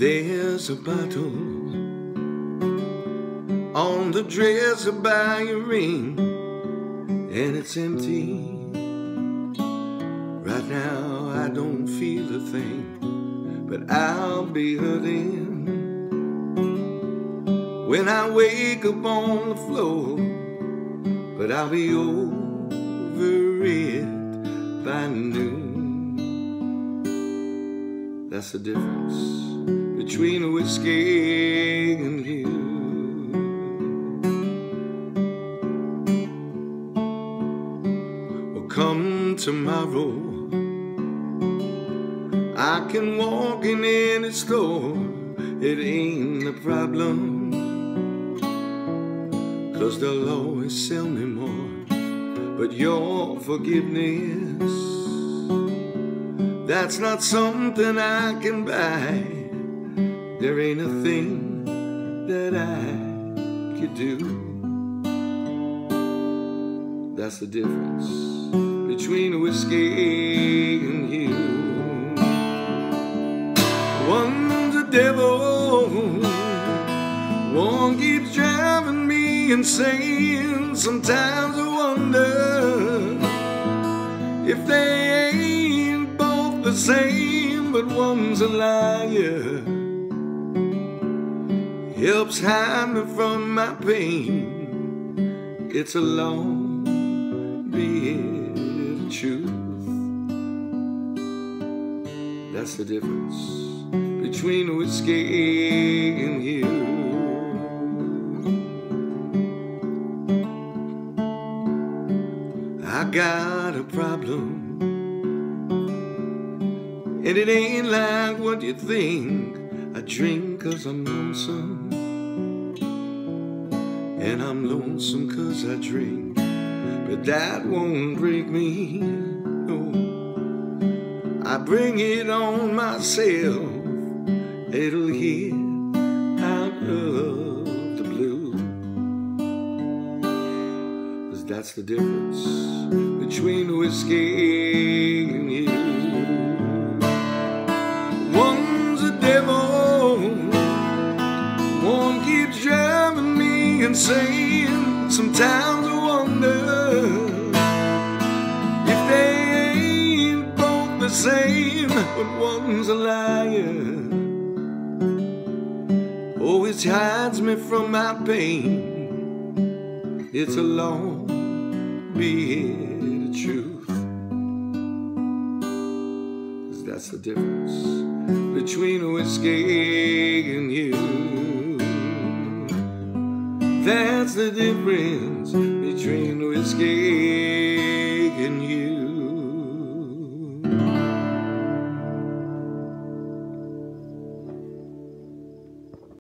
There's a bottle on the dresser by your ring, and it's empty. Right now I don't feel a thing, but I'll be hurting when I wake up on the floor. But I'll be over it by noon. That's the difference between whiskey and you. Well, come tomorrow, I can walk in any store. It ain't a problem, 'cause they'll always sell me more. But your forgiveness, that's not something I can buy. There ain't a thing that I could do. That's the difference between whiskey and you. One's a devil, one keeps driving me insane. Sometimes I wonder if they ain't both the same, but one's a liar, helps hide me from my pain. It's a long, bitter truth. That's the difference between whiskey and you. I got a problem, and it ain't like what you think. I drink 'cause I'm lonesome, and I'm lonesome 'cause I drink. But that won't break me, no. I bring it on myself. It'll hit out of the blue. 'Cause that's the difference between whiskey and you. One's a devil, one keeps driving me insane. Sometimes I wonder if they ain't both the same, but one's a liar, always hides me from my pain. It's a long, bitter truth. 'Cause that's the difference between whiskey and you. That's the difference between whiskey